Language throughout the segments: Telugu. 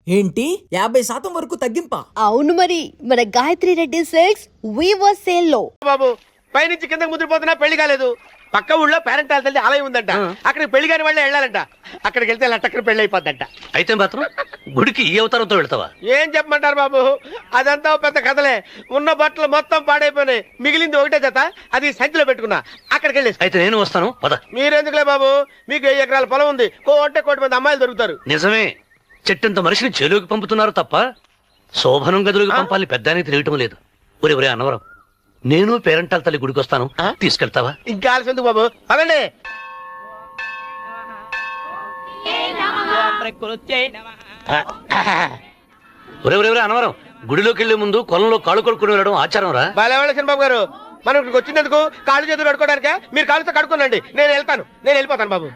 ఏంటి 50% వరకు తగ్గింపా? అవును మరి, మన Gayatri Reddy silks weaver sale లో. బాబు పైనుంచి కిందకి ముద్రపోతున్నా పెళ్లి కాలేదు. పక్క ఊళ్ళో పేరెంటాల తల్లి ఆలయం ఉందంట, అక్కడికి పెళ్లి కాని వాళ్ళే వెళ్ళాలంట. అక్కడికి వెళ్తే లట్టక్కన పెళ్లి అయిపోద్దంట. అయితే మాత్రం గుడికి ఈ అవతారంతో వెళ్తావా? ఏం చెప్పమంటారు బాబు, అదంతా పెద్ద కథలే. ఉన్న బట్టలు మొత్తం పాడైపోయినాయి, మిగిలింది ఒకటే జత, అది సంచిలో పెట్టుకున్నా. అక్కడికి వెళ్ళేసి అయితే నేను వస్తాను పద. మీరెందుకులే బాబు, మీకు 10 ఎకరాల పొలం ఉంది, అంటే 1 కోటి మంది అమ్మాయిలు దొరుకుతారు. నిజమే, చెట్టంత మనిషిని చెరువుకి పంపుతున్నారు తప్ప శోభనం గదులకు పంపాలి పెద్ద అని తెలియటం లేదు. ఒరే అన్నవరం, నేను పేరెంటాల తల్లి గుడికి వస్తాను, తీసుకెళ్తావా? ఇంకా ఆలస్యం ఎందుకు బాబు, పదండి. ఒరే అన్నవరం, గుడిలోకి వెళ్లే ముందు కొలంలో కాళ్ళు కొడుకుని వెళ్ళడం ఆచారం రా. బాలేవాళ్ళ చంద్రబాబు గారు, మనం ఇక్కడికి వచ్చినందుకు కాళ్ళు చేతులు కడుక్కోవడానికే. మీరు కాళ్ళతో కడుక్కోనండి, నేను వెళ్ళిపోతాను బాబు.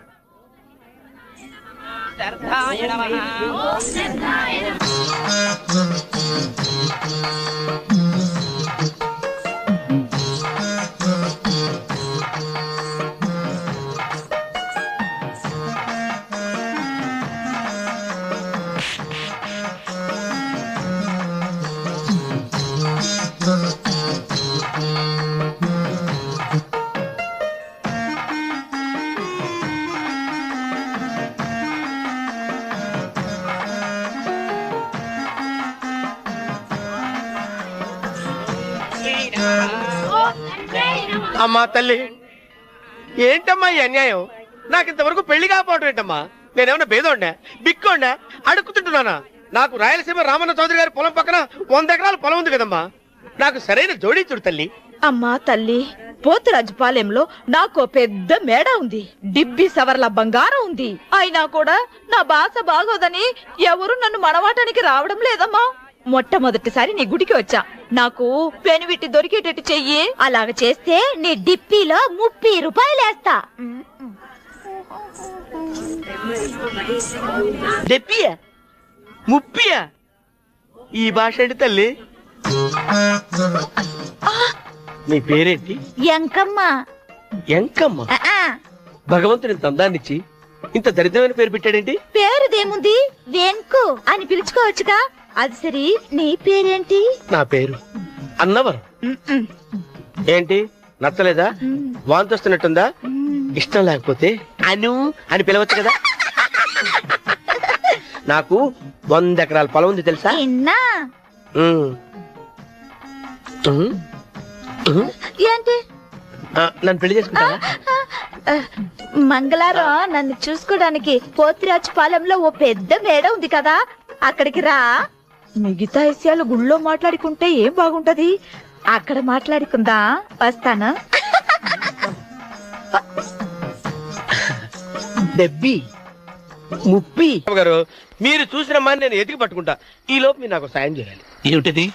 అమ్మా తల్లి, ఏంటమ్మా ఈ అన్యాయం? నాకు ఇంతవరకు పెళ్లి కాకపోవటం ఏంటమ్మా? నేనేమన్నా బేదోండా, బిక్కోండా, అడుక్కుతుంటున్నానా? నాకు రాయలసీమ రామన్న చౌదరి గారి పొలం పక్కన 100 ఎకరాల పొలం ఉంది కదమ్మా. నాకు సరైన జోడించుడు తల్లి. అమ్మా తల్లి, పోతురాజుపాలెంలో నాకు పెద్ద మేడ ఉంది, డిబ్బి సవర్ల బంగారం ఉంది. అయినా కూడా నా భాష బాగోదని ఎవరు నన్ను మనవాటానికి రావడం లేదమ్మా. మొట్టమొదటిసారి నీ గుడికి వచ్చా, నాకు పెనువిట్టి దొరికేటట్టు చెయ్యి. అలాగ చేస్తే నీ డిప్పిలో 30 రూపాయలు వేస్తా. డెప్పియా 30? ఈ భాష ఏంటి తల్లి? నీ పేరేంటి? ఎంకమ్మ. ఎంకమ్మ? భగవంతుని ఇంత అందాన్నిచ్చి ఇంత దరిద్రమైన పేరు పెట్టాడేంటి? పేరుదేముంది, వెంకు అని పిలుచుకోవచ్చుగా. అది సరి, నీ పేరేంటి? నా పేరు అన్నవరం. ఏంటి నచ్చలేదా? వాంతి వస్తున్నట్టుందా? ఇష్టం లేకపోతే అను అని పిలవచ్చు కదా. నాకు 100 ఎకరాల పొలం ఉంది తెలుసా? ఏంటి? నన్ను పెళ్లి చేసుకుంటావా? మంగళవారం నన్ను చూసుకోవడానికి పోతిరాజుపాలెంలో ఓ పెద్ద మేడ ఉంది కదా, అక్కడికి రా. మిగతా విషయాలు గుళ్ళో మాట్లాడుకుంటే ఏం బాగుంటది, అక్కడ మాట్లాడుకుందా. వస్తానా? డెబ్బి 30 గారు, మీరు చూసిన మని నేను ఎతికి పట్టుకుంటా. ఈ లోపు మీరు నాకు సాయం చేయాలి. ఏమిటిది?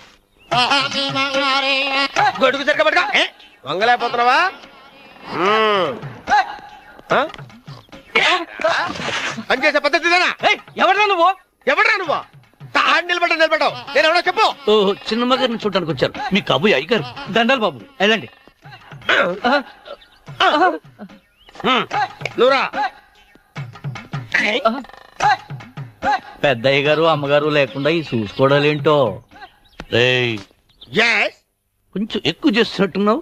గొడుగు సరిగ్గా పట్టుకో. వంగలేకపోతున్నావా? పనిచేసే పద్ధతి ఎవడరా నువ్వు? నిలబడ్డావు, నేను ఎవడో చెప్పు. చిన్నమ్మ గారిని చూడడానికి వచ్చారు, మీ కాబోయే అయ్యగారు. దండాలు బాబు, వెళ్ళండి. నువ్వురా. పెద్దయ్య గారు అమ్మగారు లేకుండా ఈ చూసుకోవడాలేంటో. కొంచెం ఎక్కువ చేస్తున్నట్టున్నావు.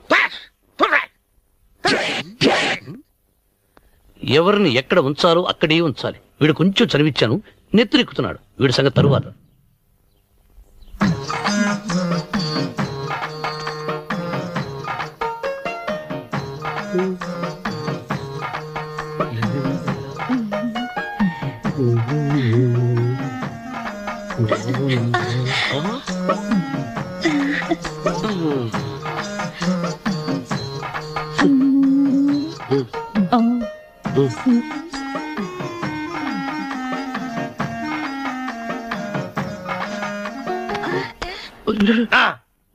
ఎవరిని ఎక్కడ ఉంచాలో అక్కడే ఉంచాలి. వీడు కొంచెం చదివిచ్చాను, నెత్తురెక్కుతున్నాడు. వీడి సంగతి తరువాత.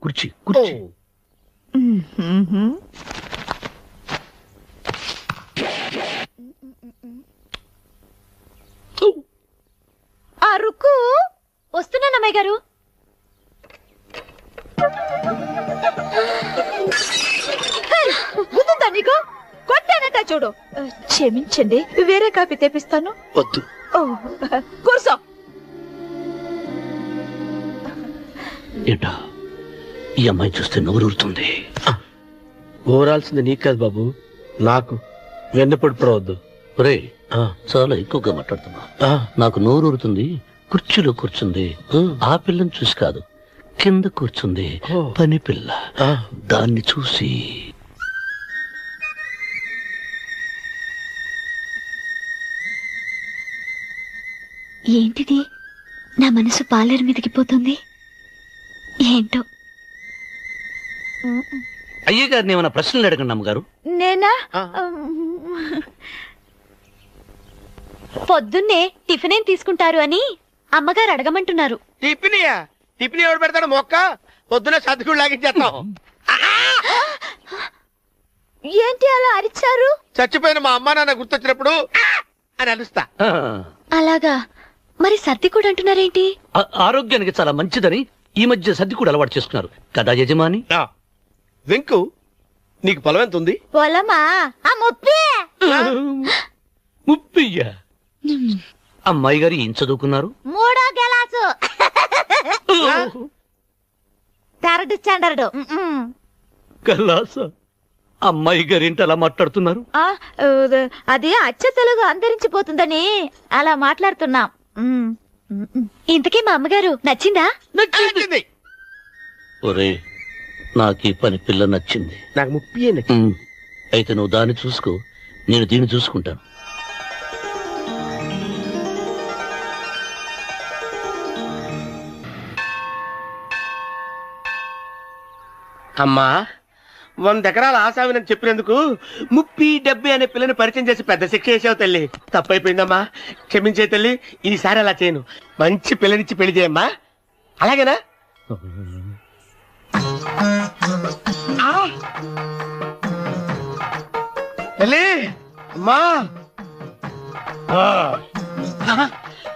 కుర్చీ అరుకు వస్తున్నాను అమ్మాయి గారు. గుద్దుతా నీకు? కొట్టానట చూడు. క్షమించండి, వేరే కాపీ తెప్పిస్తాను. వద్దు. కూర్చో. ఏంటో ఈ అమ్మాయి చూస్తే నోరూరుతుంది. ఊరాల్సింది నీకు కాదు బాబు, నాకు. వెన్నపడి పడవద్దు. ఒరే చాలా ఎక్కువగా మాట్లాడుతున్నా. నాకు నోరూరుతుంది. కుర్చీలో కూర్చుంది. ఆ పిల్లని చూసి కాదు, కింద కూర్చుంది పని పిల్ల. దాన్ని చూసి ఏంటిది? నా మనసు పాలేరు మీదకి పోతుంది. ఏంటో. అయ్య గారిని ఏమైనా ప్రశ్నలు అడగండి అమ్మగారు. నేనా? పొద్దున్నే టిఫిన్ ఏం తీసుకుంటారు అని అమ్మగారు అడగమంటున్నారు. టిఫినియా? టిఫిన్ ఎవడు పెడతాడు మొక్క? పొద్దున సర్దుకుడు లాగించేస్తాం. ఏంటి అలా అరిచారు? చచ్చిపోయిన మా అమ్మా నాన్న గుర్తొచ్చినప్పుడు అని అలుస్తా. అలాగా? మరి సర్ది కూడా అంటున్నారేంటి? ఆరోగ్యానికి చాలా మంచిదని ఈ మధ్య సర్ది కూడా అలవాటు చేసుకున్నారు కదా యజమాని. వెంకు, నీకు పొలం ఎంత ఉంది? పొలమా? ముప్పయ్యా. అమ్మాయి గారు ఏం చదువుకున్నారు? 3వ క్లాసు, 3rd స్టాండర్డ్. కలాస. అమ్మాయి గారు ఏంటి అలా మాట్లాడుతున్నారు? అది అచ్చ తెలుగు అంతరించిపోతుందని అలా మాట్లాడుతున్నాం. ఇంతకీ మా అమ్మగారు నచ్చిందా? నచ్చింది. ఒరే, నాకు ఈ పని పిల్ల నచ్చింది. నాకు 30 అయితే నువ్వు దాన్ని చూసుకో, నేను దీన్ని చూసుకుంటాను. అమ్మా, 100 ఎకరాల ఆసావినని చెప్పినందుకు 30-70 అనే పిల్లని పరిచయం చేసి పెద్ద శిక్ష చేసావు తల్లి. తప్పైపోయిందమ్మా, క్షమించే తల్లి. ఈసారి అలా చేయను. మంచి పిల్లనిచ్చి పెళ్లి చేయమ్మా. అలాగేనా? తల్లి, అమ్మా.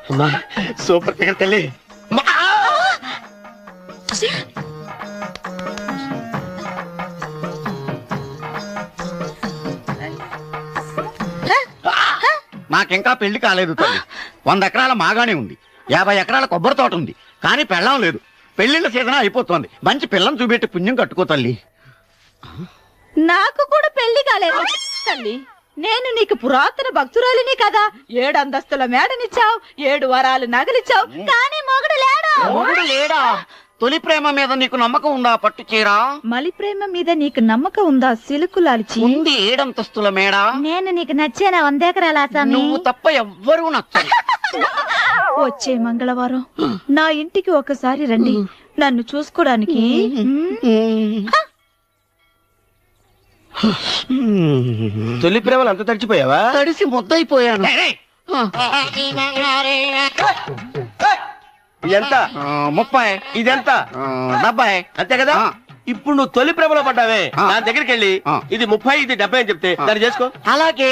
అమ్మా, సూపర్ ఫిగర్ తల్లి. నాకింకా పెళ్లి కాలేదు తల్లి. 100 ఎకరాల మాగానే ఉంది, 50 ఎకరాల కొబ్బరి తోట ఉంది, కానీ పెళ్ళం లేదు. పెళ్లిళ్ళ సీజన్ అయిపోతోంది. మంచి పిల్లని చూపెట్టి పుణ్యం కట్టుకో తల్లి. నాకు కూడా పెళ్లి కాలేదు తల్లి. నేను నీకు పురాతన భక్తురాలిని కదా. 7 అంతస్తుల మేడనిచ్చావు, 7 వరాలు నగలిచ్చావు, కానీ మొగుడు లేడు. మొగుడు లేడా? తొలి ప్రేమ మీద నీకు నమ్మకం ఉందా? పట్టు చీరా. మలి ప్రేమ మీద నీకు నమ్మకం ఉందా? సిలుకులాల్చి ఉంది 7 అంతస్తుల మేడ. నేను నీకు నచ్చేనా? 100 ఎకరాల ఆసామి. నువ్వు తప్ప ఎవ్వరూ నచ్చరు. వచ్చే మంగళవారం నా ఇంటికి ఒకసారి రండి, నన్ను చూసుకోడానికి. తొలి ప్రేమలు అంత తడిచిపోయావా? తడిసి ముద్దయిపోయాను. ఇదెంత? 30. ఇదెంత? 70. అంతే కదా. ఇప్పుడు నువ్వు తొలి ప్రేమలో పడ్డావే, నా దగ్గరికి వెళ్ళి ఇది 30 ఇది 70 అని చెప్తే దాన్ని చేసుకో. అలాగే.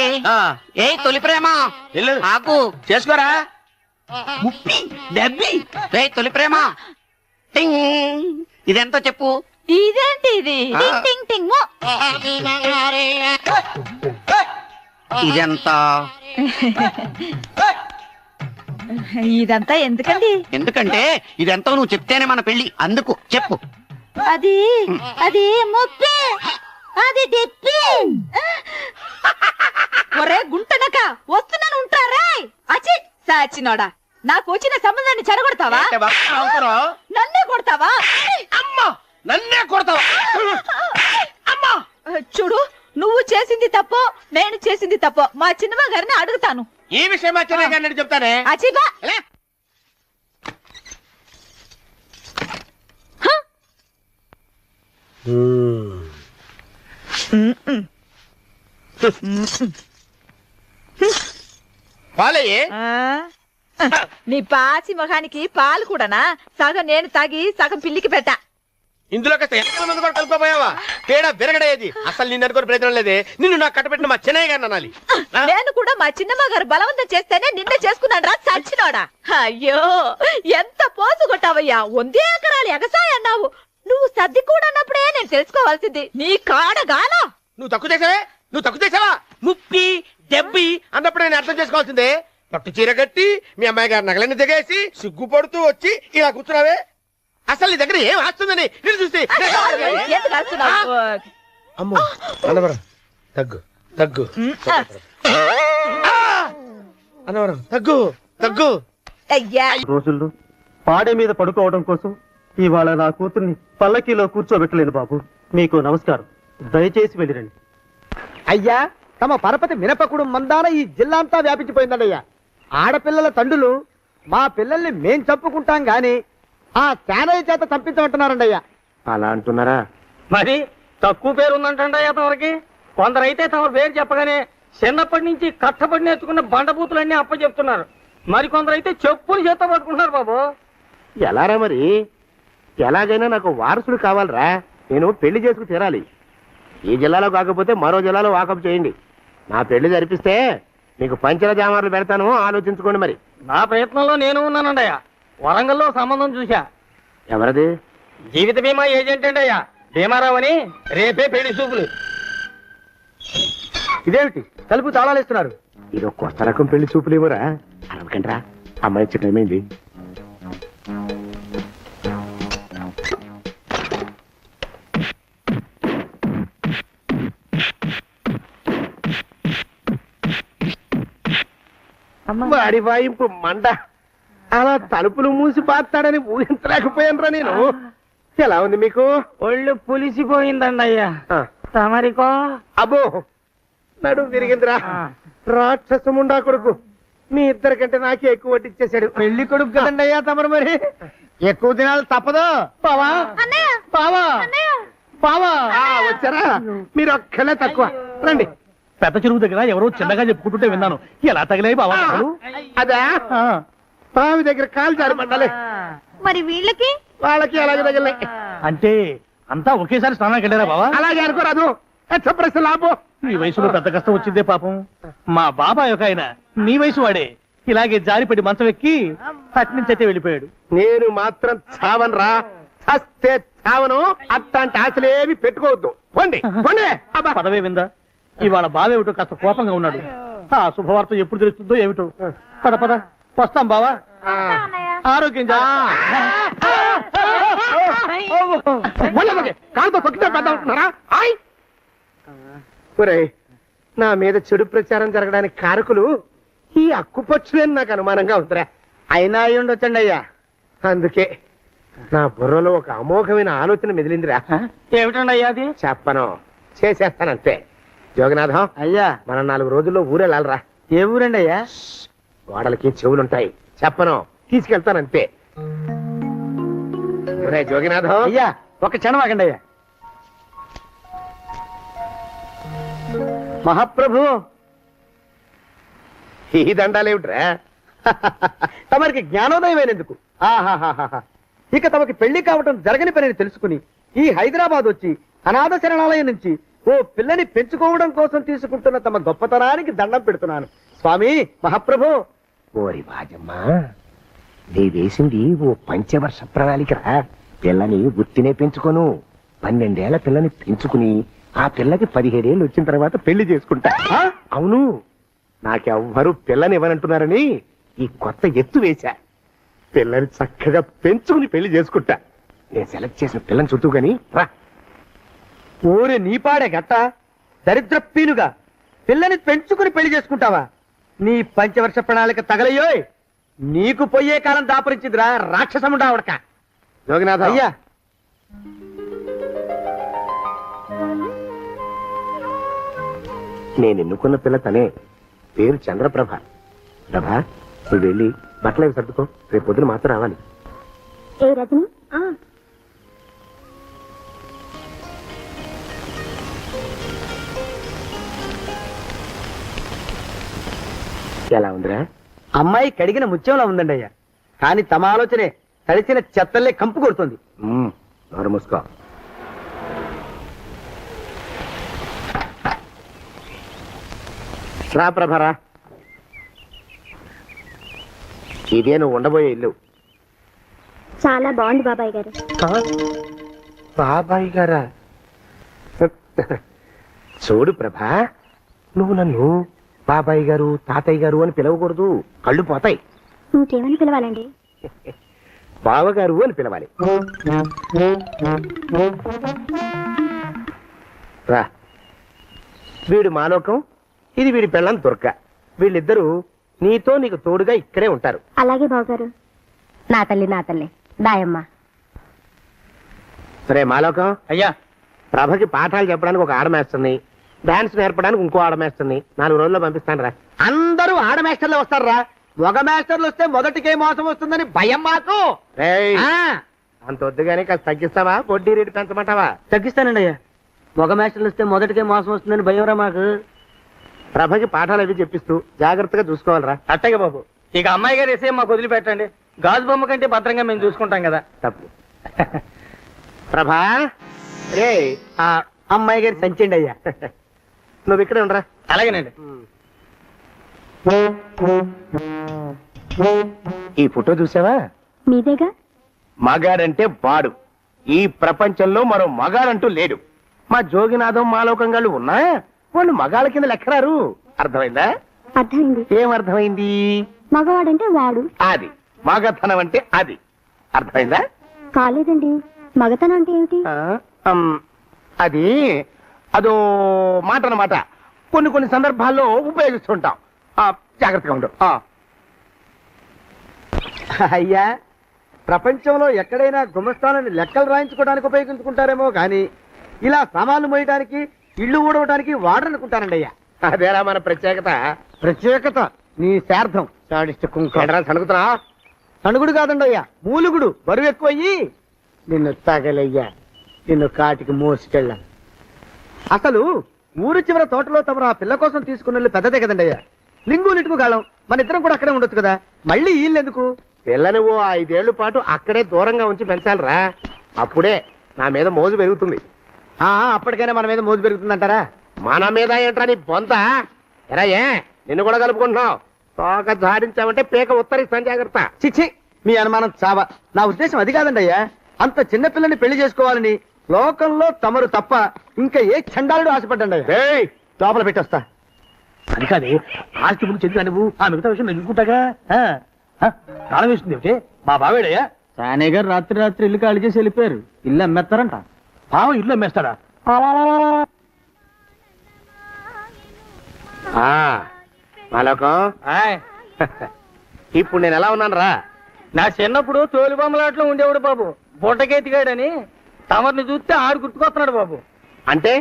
ఏ తొలి ప్రేమ ఆకు చేసుకోరా. 30, 70. రే తొలి ప్రేమ, టింగ్. ఇదెంతో చెప్పు. ఇదేంటి ఇది? టింగ్ టింగ్ టింగ్. ఇదెంత? ఇదంతా ఎందుకండి? ఎందుకంటే ఇదెంతో నువ్వు చెప్తేనే మన పెళ్లి. అందుకు చెప్పు. అది 30, అది 70. ఒరే గుంటనక, వస్తున్నాను ఉంటారా? అచి సాచినోడా, నాకు వచ్చిన సంబంధాన్ని చెడగొడతావా? నన్నే కొడతావా? అమ్మా, నన్నే కొడతావా? అమ్మా, చూడు, నువ్వు చేసింది తప్పో నేను చేసింది తప్పో మా చిన్నమ్మ గారిని అడుగుతాను. ఈ విషయం మా చిన్న గారిని చెప్తానే. అచిబా పాలయ్యే. నీ పాచి మొహానికి పాలు కూడానా? సగం నేను తాగి సగం పిల్లికి పెట్టా. ఇందులో కాస్త ఎంత మంది కూడా కలుపుకోపోయావా? తేడా విరగడేది. అసలు నిన్ను అనుకుని ప్రయత్నం లేదే. నిన్ను నాకు కట్టబెట్టిన మా చిన్నయ్య గారిని అనాలి. నేను కూడా మా చిన్నమ్మ గారు బలవంతం చేస్తేనే నిన్న చేసుకున్నాను రా సచ్చినోడా. అయ్యో, ఎంత పోసు కొట్టావయ్యా. 100 ఎకరాలు ఎగసాయ అన్నావు. నువ్వు సర్ది కూడా అన్నప్పుడే నేను తెలుసుకోవాల్సింది. నీ కాడగానా? నువ్వు తక్కువ చేసావే, నువ్వు తక్కువ చేసావా? 30, 70 అన్నప్పుడు నేను అర్థం చేసుకోవాల్సిందే. పట్టు చీర కట్టి మీ అమ్మాయి గారు నగలన్నీ దిగేసి సిగ్గుపడుతూ వచ్చి ఇలా కూర్చున్నావే. అసలు నీ దగ్గర ఏం ఆస్తుందని నేను చూస్తే ఎందుకు అరుస్తున్నావు? అమ్మో అన్నవరం తగ్గు తగ్గు అన్నవరం తగ్గు తగ్గు. అయ్యా రోజుల్లో పాడే మీద పడుకోవడం కోసం ఇవాళ నా కూతుర్ని పల్లకీలో కూర్చోబెట్టలేదు బాబు. మీకు నమస్కారం, దయచేసి వెళ్ళిరండి. అయ్యా, తమ పరపతి మినపకుడు మందాన ఈ జిల్లా అంతా వ్యాపించిపోయిందండయ్యా. ఆడపిల్లల తండ్రులు మా పిల్లల్ని మేం చంపుకుంటాం గాని ఆ శానయ్య చేత చంపించమంటున్నారండి అయ్యా. అలా అంటున్నారా? మరి తక్కువ పేరు ఉందంటండయ్యా తమరికి. కొందరైతే తమ పేరు చెప్పగానే చిన్నప్పటి నుంచి కట్టబడి నేర్చుకున్న బండబూతులన్నీ అప్పచెప్తున్నారు. మరి కొందరైతే చెప్పులు చేత పట్టుకుంటున్నారు బాబు. ఎలారా మరి? ఎలాగైనా నాకు వారసుడు కావాలరా. నేను పెళ్లి చేసుకు తీరాలి. ఈ జిల్లాలో కాకపోతే మరో జిల్లాలో వాకప్ చేయండి. నా పెళ్లి జరిపిస్తే మీకు పంచల జామార్లు పెడతాను, ఆలోచించుకోండి మరి. నా ప్రయత్నంలో నేను ఉన్నానండయ్యా. వరంగల్లో సంబంధం చూశా. ఎవరది? జీవిత బీమా ఏజెంట్ అండయ్యా, భీమారావు అని. రేపే పెళ్లి చూపులు. ఇదేమిటి తలుపు తాళాలు ఇస్తున్నారు? ఇది ఒక కొత్త రకం పెళ్లి చూపులేమోరా. అరవకండ్రా, అమ్మాయి వచ్చే టైం అయింది. వాడి వాయింపు మండ. అలా తలుపులు మూసి పాతాడని ఊహించలేకపోయానురా నేను. ఎలా ఉంది మీకు? ఒళ్ళు పులిసిపోయిందండయ్యా. ఆ, తమరికో? అబ్బో నడుము తిరిగిందిరా. రాక్షసముండా కొడుకు మీ ఇద్దరికంటే నాకే ఎక్కువ వడ్డిచ్చేశాడు. పెళ్లి కొడుకు కదండి అయ్యా తమరు. మరి ఎక్కువ దినాలు తప్పదు. బావా బావా బావా వచ్చారా? మీరు ఒక్కలే తక్కువ. రండి. పెద్ద చెరువు దగ్గర ఎవరో చిన్నగా చెప్పుకుంటుంటే విన్నాను. ఎలా తగిలాయి బావా? అదా బావి దగ్గర కాలు జారి పడ్డాలి. మరి వీళ్ళకి వాళ్ళకి అలాగే తగిలినాయి. అంటే అంతా ఒకేసారి స్నానానికి వెళ్ళారా బావా? అలాగే అనుకోరాదు. ప్రశ్న లాభం. ఈ వయసులో పెద్ద కష్టం వచ్చిందే పాపం. మా బాబాయ్ ఒక ఆయన నీ వయసు వాడే ఇలాగే జారిపడి మంచం ఎక్కి అట్నుంచి అయితే వెళ్ళిపోయాడు. నేను మాత్రం చావను రా. చస్తే చావను. అట్లాంటి ఆశలేవి పెట్టుకోవద్దు. పోండి పోండి. అబ్బా పదవే విందా. ఇవాళ బావేమిటో కాస్త కోపంగా ఉన్నాడు. ఆ శుభవార్త ఎప్పుడు తెలుస్తుందో ఏమిటో. పద పద వస్తాం బావా. ఆరోగ్యం కాలుతో తొక్కితే పెద్ద అవుతున్నారా? ఒరేయ్, నా మీద చెడు ప్రచారం జరగడానికి కారకులు ఈ అక్కుపచ్చులే నాకు అనుమానంగా ఉందిరా. అయినా అయి ఉండొచ్చండి అయ్యా. అందుకే నా బుర్రలో ఒక అమోఘమైన ఆలోచన మెదిలిందిరా. ఏమిటండి అయ్యా అది? చెప్పను, చేసేస్తానంతే. జోగనాథం, అయ్యా, మనం 4 రోజుల్లో ఊరెళ్ళాలరా. ఏ ఊరండి అయ్యా? గోడలకి చెవులుంటాయి. చెప్పను, తీసుకెళ్తానంతే. ఒరే జోగినాథం, అయ్యా ఒక క్షణం ఆగండి అయ్యా. మహాప్రభు, ఈ దండాలేమిట్రా? తమరికి జ్ఞానోదయమైనందుకు ఆహాహాహా. ఇక తమకి పెళ్లి కావటం జరగని పనిని తెలుసుకుని ఈ హైదరాబాద్ వచ్చి అనాథ శరణాలయం నుంచి ఓ పిల్లని పెంచుకోవడం కోసం తీసుకుంటున్న తమ గొప్పతనానికి దండం పెడుతున్నాను. స్వామి మహాప్రభు. ఓరి బాజమ్మ, నీ వేసింది ఓ పంచవర్ష ప్రణాళికరా. పిల్లని గుర్తినే పెంచుకోను. 12 ఏళ్ల పిల్లని పెంచుకుని ఆ పిల్లకి 17 ఏళ్ళు వచ్చిన తర్వాత పెళ్లి చేసుకుంటా. అవును, నాకెవ్వరూ పిల్లని ఇవ్వనంటున్నారని ఈ కొత్త ఎత్తు వేశా. పిల్లని చక్కగా పెంచుకుని పెళ్లి చేసుకుంటా. నేను సెలెక్ట్ చేసిన పిల్లని చుట్టూ గాని రా. ఊరి నీపాడే గట్ట దరిద్రప్పీనుగా పిల్లని పెంచుకుని పెళ్లి చేసుకుంటావా? నీ పంచవర్ష ప్రణాళిక తగలయ్యోయ్. నీకు పోయే కాలం దాపరించిందిరా రాక్షసముడా ఉడక. జోగినాథ, అయ్యా నేను ఎన్నుకున్న పిల్ల తనే. పేరు చంద్రప్రభ. ప్రభ, నువ్వు వెళ్ళి బట్టలు అవి సర్దుకో. రేపు పొద్దున మాత్రం రావాలి. ఏ రజని ఎలా ఉందిరా? అమ్మాయి కడిగిన ముత్యంలా ఉందండి అయ్యా. కానీ తమ ఆలోచనే తడిచిన చెత్తల్లే కంపు కొడుతుంది. నోరు మూసుకో. రా ప్రభరా, ఇదే నువ్వు ఉండబోయే ఇల్లు. చాలా బాగుంది బాబాయ్ గారు. బాబాయ్ గారా? చూడు ప్రభా, నువ్వు నన్ను బాబాయ్ గారు తాతయ్య గారు అని పిలవకూడదు. కళ్ళు పోతాయి. ఇంకేమని పిలవాలండి? బావగారు అని పిలవాలి. రా, వీడు మాలోకం, ఇది వీడి పెళ్ళం దుర్గ. వీళ్ళిద్దరూ నీతో నీకు తోడుగా ఇక్కడే ఉంటారు. అలాగే బావగారు. నా తల్లి దాయమ్మ. సరే మాలోకం, అయ్యా ప్రభకి పాఠాలు చెప్పడానికి ఒక ఆడమేస్తుంది, డాన్స్ నేర్పడానికి ఇంకో ఆడమేస్తుంది. 4 రోజుల్లో పంపిస్తాను రా. అందరూ ఆడ మాస్టర్లు వస్తారా? మగ మాస్టర్లు వస్తే మొదటికే మోసం వస్తుందని భయం మాకు. రేయ్, ఆ, అంత వద్దుగానే కాస్త తగ్గిస్తావా? వడ్డీ రేటు పెంచమంటావా? తగ్గిస్తానండి అయ్యా. మగ మాస్టర్లు వస్తే మొదటికే మోసం వస్తుందని భయంరా మాకు. ప్రభకి పాఠాలు అవి చెప్పిస్తూ జాగ్రత్తగా చూసుకోవాలరా. అట్టగే బాబు. ఇక అమ్మాయి గారు వేసే మాకు వదిలిపెట్టండి. గాజు బొమ్మ కంటే భద్రంగా మేము చూసుకుంటాం కదా. తప్పు. ప్రభా, రే, ఆ అమ్మాయి గారి సంచండి అయ్యా. నువ్వు ఇక్కడే ఉండరా. అలాగేనండి. ఈ ఫోటో చూసావా? మీదేగా. మగాడంటే వాడు. ఈ ప్రపంచంలో మరో మగాడంటూ లేడు. మా జోగినాథం మాలోకం గాళ్ళు ఉన్నా వాళ్ళు మగాళ్ళ కింద లెక్కరారు. అర్థమైందా? అర్థమైంది. ఏం అర్థమైంది? మగవాడంటే వాడు. అది మగతనం అంటే అది. అర్థమైందా? కాలేదండి. మగతనం అంటే ఏమిటి? అది అదో మాట అన్నమాట. కొన్ని సందర్భాల్లో ఉపయోగిస్తుంటాం. జాగ్రత్తగా ఉండు. అయ్యా, ప్రపంచంలో ఎక్కడైనా గుమస్తాలని లెక్కలు రాయించుకోవడానికి ఉపయోగించుకుంటారేమో కానీ ఇలా సామాన్లు మోయడానికి, ఇల్లు ఊడవడానికి వాడరనుకుంటానండి అయ్యా. అదేరా మన ప్రత్యేకత. ప్రత్యేకత నీ శార్థం. సణుగుతున్నా? సణుగుడు కాదండి అయ్యా, మూలుగుడు. బరువు ఎక్కువయ్యి నిన్ను తగలయ్యా, నిన్ను కాటికి మోసుకెళ్ళా. అసలు ఊరు చివర తోటలో తమరు ఆ పిల్ల కోసం తీసుకున్న పెద్దదే కదండి అయ్యా. లింగు లిటుకు గాలం. మన ఇద్దరం కూడా అక్కడే ఉండొచ్చు కదా. మళ్ళీ వీళ్ళెందుకు? పిల్లని ఓ 5 ఏళ్ల పాటు అక్కడే దూరంగా ఉంచి పెంచాలిరా. అప్పుడే నా మీద మోజు పెరుగుతుంది. అప్పటికైనా మన మీద మోజు పెరుగుతుందంటారా? మన మీద ఏంట్రా నీ బొంత? ఎరా, ఏ నిన్ను కూడా కలుపుకుంటున్నావు? తోక జాడించావంటే పీక ఉత్తరిస్తాను, జాగ్రత్త. చిచ్చి, మీ అనుమానం చావా. నా ఉద్దేశం అది కాదండి అయ్యా. అంత చిన్న పిల్లని పెళ్లి చేసుకోవాలని లోకంలో తమరు తప్ప ఇంకా ఏ చండాలుడు ఆశపడ్డండి అయ్యా. ఏయ్, లోపల పెట్టొస్తా. అది కాదు, ఆస్తి ముందు చెందుతా నువ్వు. ఆ మిగతా విషయం నేను చూసుకుంటాగా. కాలం వేస్తుంది ఏమిటి? మా బావేడయ్యా. సానే గారు రాత్రి ఇల్లు ఖాళీ చేసి వెళ్ళిపోయారు. ఇల్లు అమ్మేస్తారంట. బావ ఇల్లు అమ్మేస్తాడా? మాలోకం, ఆయ్, ఇప్పుడు నేను ఎలా ఉన్నాను రా? నా చిన్నప్పుడు తోలు బొమ్మలాట్లో ఉండేవాడు బాబు. బుట్టకెత్తిగాడని తమరిని చూస్తే ఆడు గుర్తుకొస్తున్నాడు బాబు. అంటే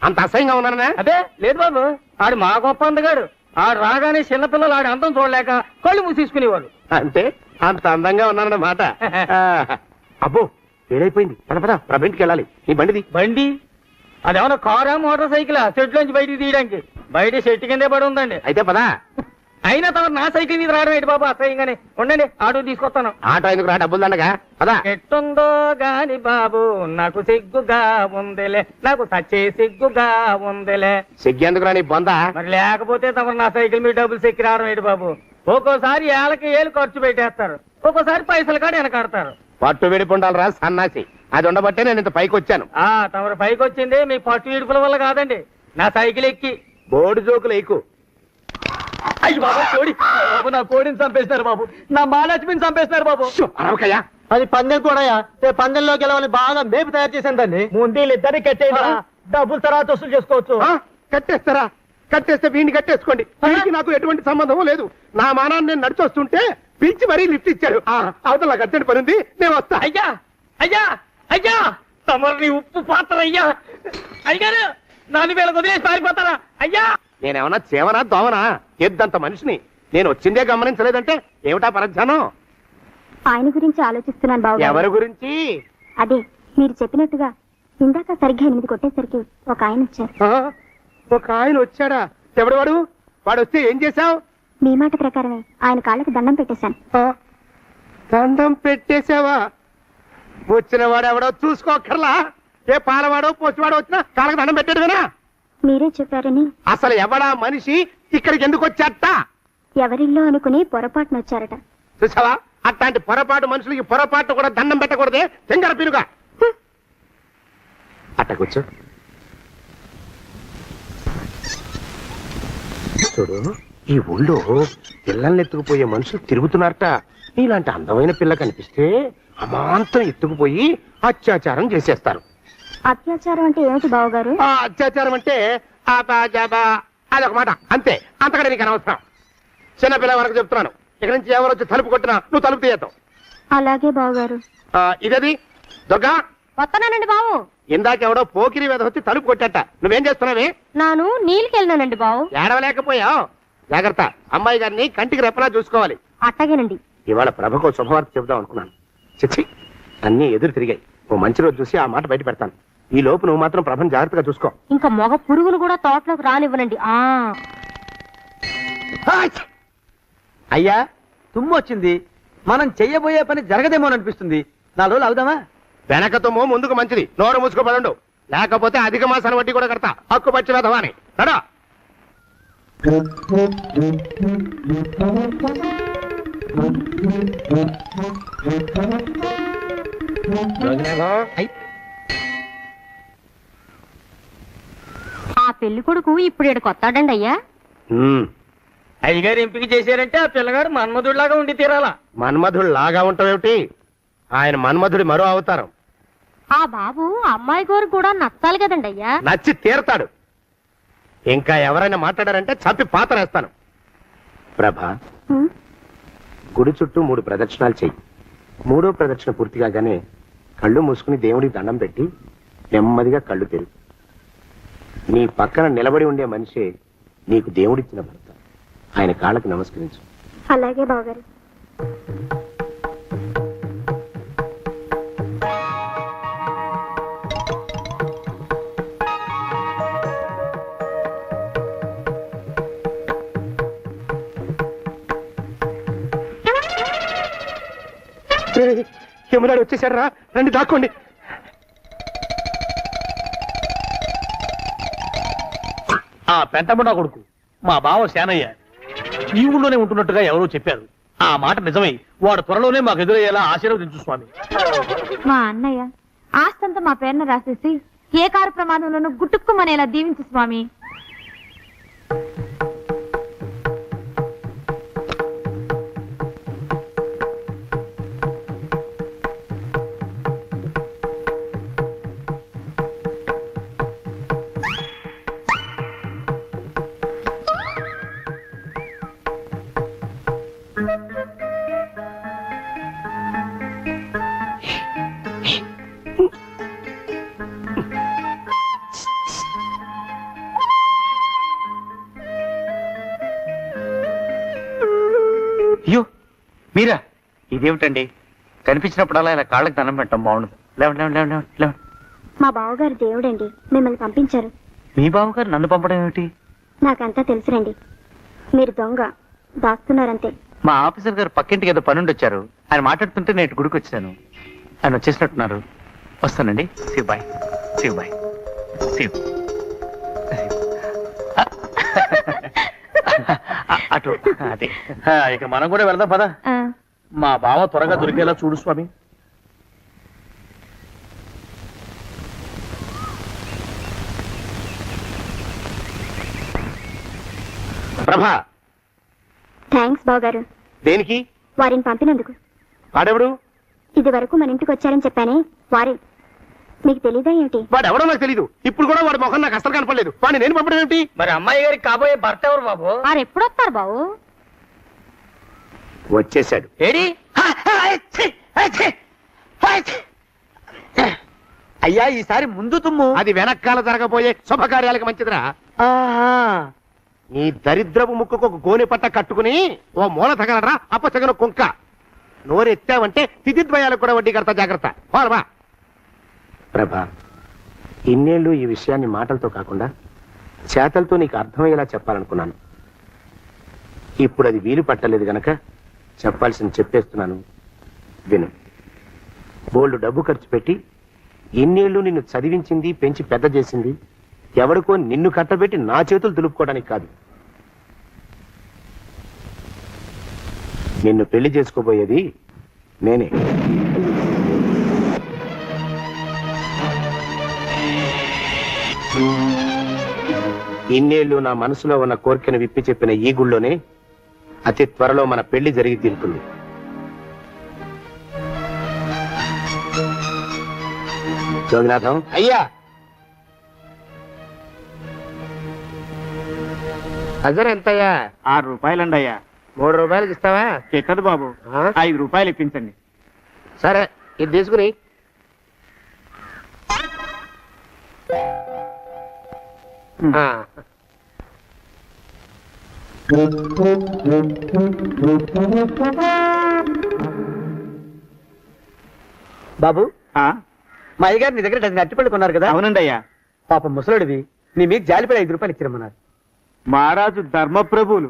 అంత అసహ్యంగా ఉన్నానా? అదే లేదు బాబు, ఆడు మా గొప్ప అందగాడు. ఆడు రాగానే చిన్నపిల్లలు ఆడి అందం చూడలేక కళ్ళు మూసేసుకునేవాడు. అంటే అంత అందంగా ఉన్నానన్నమాట. అబ్బో, ఏడైపోయింది. పద ప్రభింటికి వెళ్ళాలి. నీ బండిది. బండి అదేమన్నా కారా మోటార్ సైకిలా సెట్లోంచి బయటికి తీయడానికి? బయట చెట్టు కిందే పడి ఉందండి. అయితే పదా. అయినా తమరు నా సైకిల్ మీద రావడం ఏంటి బాబు? అసహ్యంగానే ఉండండి, ఆటో తీసుకొస్తాను. ఆటో ఎందుకు రా, డబ్బులు దండగా. పదా. ఎట్టుందో గాని బాబు నాకు సిగ్గుగా ఉందిలే, నాకు సచ్చే సిగ్గుగా ఉందిలే. సిగ్గెందుకు రా నీ బొంద? మరి లేకపోతే తమరు నా సైకిల్ మీద డబ్బులు సెక్కి రావడం ఏంటి బాబు? ఒక్కోసారి ఏళ్ళకి ఏళ్ళు ఖర్చు పెట్టేస్తారు, ఒక్కోసారి పైసలు కాడ వెనకాడతారు. పట్టు విడిపుండాలి రా సన్నాసి. అది ఉండబట్టే నేను ఇంత పైకి వచ్చాను. తమరు పైకి వచ్చింది మీ పట్టు ఇడుపుల వల్ల కాదండి, నా సైకిల్ ఎక్కి. బోర్డు జోకులు ఎక్కువ. అయ్యి బాబు, కోడి బాబు, నా కోడిని చంపేస్తున్నారు బాబు, నా మహాలక్ష్మిని చంపేస్తున్నారు బాబు. అరవకయ్యా. అది పందెం కూడా. పందెంలో గెలవని బాగా మేపు తయారు చేశాను దాన్ని. ముందు ఇద్దరిని కట్టేయరా, డబ్బులు తర్వాత వసూలు చేసుకోవచ్చు. కట్టేస్తారా? కట్టేస్తే వీడిని కట్టేసుకోండి. వీడికి నాకు ఎటువంటి సంబంధం లేదు. నా మానాన్ని నేను నడిచొస్తుంటే పిలిచి మరీ లిఫ్ట్ ఇచ్చాడు. అవతల నాకు అర్జెంట్ పని ఉంది, నేను వస్తా. అయ్యా అయ్యా అయ్యా, తమరిని ఉప్పు పాత్ర అయ్యా. అయ్యారు, 4 వేల వదిలేసి పారిపోతారా అయ్యా? నేనేమన్నా చేవనా దోవనా? ఎద్దంత మనిషిని. నేను వచ్చిందే గమనించలేదంటే ఏమిటా పరధ్యానం? ఆయన గురించి ఆలోచిస్తున్నాను బాబు. ఎవరి గురించి? అదే మీరు చెప్పినట్టుగా ఇందాక సరిగ్గా 8 కొట్టేసరికి ఒక ఆయన వచ్చారు. ఒక ఆయన వచ్చాడా? ఎవడు వాడు? వాడు వస్తే ఏం చేశావు? మీ మాట ప్రకారమే ఆయన కాళ్ళకి దండం పెట్టేశాను. దండం పెట్టేశావా? వచ్చిన వాడు ఎవడో చూసుకోకర్లా. ఏ పాలవాడో పోసివాడో వచ్చినా కాళ్ళకి దండం పెట్టాడువేనా? మీరే చెప్పారని. అసలు ఎవడా మనిషి? ఇక్కడికి ఎందుకు వచ్చాట? ఎవరిల్లో అనుకుని పొరపాటున వచ్చారట. చూసావా, అట్లాంటి పొరపాటు మనుషులకి పొరపాటు కూడా దండం పెట్టకూడదే. చెంగర పిరుగా అట్టకొచ్చు. చూడు, ఈ ఊళ్ళో పిల్లల్ని ఎత్తుకుపోయే మనుషులు తిరుగుతున్నారట. నీలాంటి అందమైన పిల్ల కనిపిస్తే అమాంతం ఎత్తుకుపోయి అత్యాచారం చేసేస్తారు. అత్యాచారం అంటే ఏమిటి బావగారు? ఆ అత్యాచారం అంటే అదొక మాట అంతే, అంతకంటే నీకు అనవసరం. చిన్నపిల్ల వరకు చెప్తున్నాను, ఇక నుంచి ఎవరు వచ్చి తలుపు కొట్టినా నువ్వు తలుపు తీయతావు. అలాగే బావగారు. ఇదది దొంగ వస్తున్నానండి బావు. ఇందాకెవడో పోకిరి మీద వచ్చి తలుపు కొట్టట, నువ్వేం చేస్తున్నావే? నాను నీళ్ళకి వెళ్ళినానండి బావు. ఏడవలేకపోయావు, జాగ్రత్త. అమ్మాయి గారిని కంటికి రెప్పలా చూసుకోవాలి. అట్టగేనండి. ఇవాళ ప్రభకు శుభవార్త చెబుదాం అనుకున్నాను. చిచ్చి, అన్ని ఎదురు తిరిగాయి. ఓ మంచి రోజు చూసి ఆ మాట బయట పెడతాను. ఈ లోపు నువ్వు మాత్రం ప్రభను జాగ్రత్తగా చూసుకో. ఇంకా మగ పురుగులు కూడా తోటలోకి రానివ్వనండి. అయ్యా తుమ్ము వచ్చింది, మనం చెయ్యబోయే పని జరగదేమోననిపిస్తుంది. 4 రోజులు అవుదామా? వెనకతోమో ముందుకు మంచిది, నోరు మూసుకోబడండు, లేకపోతే అధిక మాసాల వడ్డీ కూడా కడతా. హక్కు పచ్చి వేధవాని నడా. ఆ పెళ్లి కొడుకు ఇప్పుడు ఇక్కడికి వస్తాడండి అయ్యా. అయ్యగారు ఎంపిక చేశారంటే ఆ పిల్లగాడు మన్మధుడిలాగా ఉండి తీరాలా. మన్మధుడు లాగా ఉంటావేమిటి? ఆయన మన్మధుడి మరో అవతారం. ఆ బాబు అమ్మాయి గారు కూడా నచ్చాలి కదండి అయ్యా. నచ్చి తీరతాడు. ఇంకా ఎవరైనా మాట్లాడారంటే చంపి పాతరేస్తాను. ప్రభా, గుడి చుట్టూ 3 ప్రదక్షిణాలు చెయ్యి. 3వ ప్రదక్షిణ పూర్తి కాగానే కళ్ళు మూసుకుని దేవుడికి దండం పెట్టి నెమ్మదిగా కళ్ళు తెరు. నీ పక్కన నిలబడి ఉండే మనిషే నీకు దేవుడిచ్చిన భర్త. ఆయన కాళ్ళకి నమస్కరించు. అలాగే బావగారు. యమునాడు వచ్చేసాడు రా, రండి దాక్కోండి. ఆ పెంటబుడా కొడుకు మా బావ శానయ్య ఈ ఊళ్ళోనే ఉంటున్నట్టుగా ఎవరో చెప్పారు. ఆ మాట నిజమై వాడు త్వరలోనే మాకు ఎదురయ్యేలా ఆశీర్వదించు స్వామి. మా అన్నయ్య ఆస్తంతా మా పేరున రాసేసి ఏ కారు ప్రమాదంలోనూ గుట్టుక్కుమనేలా దీవించు స్వామి. అయ్యో మీరా? ఇదేమిటండి, కనిపించినప్పుడల్లా ఇలా కాళ్ళకి దండం పెట్టడం బాగుండదు. లేవండి లేవండి లేవండి లేవండి. మా బావగారు దేవుడండి, మిమ్మల్ని పంపించారు. మీ బావగారు నన్ను పంపడం ఏమిటి? నాకంతా తెలుసురండి. మీరు దొంగ దాస్తున్నారంతే. మా ఆఫీసర్ గారు పక్కింటికి ఏదో పనుండి వచ్చారు. ఆయన మాట్లాడుతుంటే నేను గుడికి వచ్చాను. ఆయన వచ్చేసినట్టున్నారు. వస్తానండి. శివ్ బాయ్, శివ్ బాయ్, శివ్. అటు అదే. ఇక మనం కూడా వెళ్దాం పదా. మా బావ త్వరగా దొరికేలా చూడు స్వామి. ప్రభా, థ్యాంక్స్ బావగారు. దేనికి? వారిని పంపినందుకు. వాడెవడు? ఇది వరకు మన ఇంటికి వచ్చారని చెప్పానే వారే. మీకు తెలీదా ఏమిటి? వాడెవడో నాకు తెలీదు. ఇప్పుడు కూడా వాడి మొహం నాకు అసలు కనపడలేదు. వాడిని నేను పంపడం ఏమిటి? మరి అమ్మాయి గారికి కాబోయే భర్త ఎవరు బాబు? వారు ఎప్పుడు వస్తారు బావు? వచ్చేసాడు. ఏడి? అయ్యా ఈసారి ముందు తుమ్ము. అది వెనకాల జరగబోయే శుభకార్యాలకు మంచిదిరా. నీ దరిద్రపు ముక్కుకు ఒక గోనె పట్ట కట్టుకుని ఓ మూల తగలరా అప్పసగన కుంక. నోరెత్తావంటే తిథిద్వయాలకు కూడా వడ్డీ కడతా, జాగ్రత్త. పోలవా ప్రభా, ఇన్నేళ్ళు ఈ విషయాన్ని మాటలతో కాకుండా చేతలతో నీకు అర్థమయ్యేలా చెప్పాలనుకున్నాను. ఇప్పుడు అది వీలు పట్టలేదు గనక చెప్పాల్సింది చెప్పేస్తున్నాను, విను. బోల్డు డబ్బు ఖర్చు పెట్టి ఇన్నేళ్లు నిన్ను చదివించింది, పెంచి పెద్ద చేసింది ఎవడికో నిన్ను కట్టబెట్టి నా చేతులు దులుపుకోవడానికి కాదు. నిన్ను పెళ్లి చేసుకోబోయేది నేనే. ఇన్నేళ్లు నా మనసులో ఉన్న కోరికను విప్పి చెప్పిన ఈ గుళ్ళోనే అతి త్వరలో మన పెళ్లి జరిగి తీరుతుంది. జోగినాథం అయ్యా అజర్ ఎంతయ్యా? 6 రూపాయలండి అయ్యా. 3 రూపాయలకి ఇస్తావా? చెట్టదు బాబు, 5 రూపాయలు ఇప్పించండి. సరే ఇది తీసుకుని. బాబు, మా అయ్యగారు నీ దగ్గర డజన్ అరటిపళ్ళు కొన్నారు కదా? అవునండి అయ్యా. పాపం ముసలుడివి, నీ మీకు జాలిపడి 5 రూపాయలు ఇచ్చిరమ్మన్నారు. మహారాజు ధర్మప్రభువులు.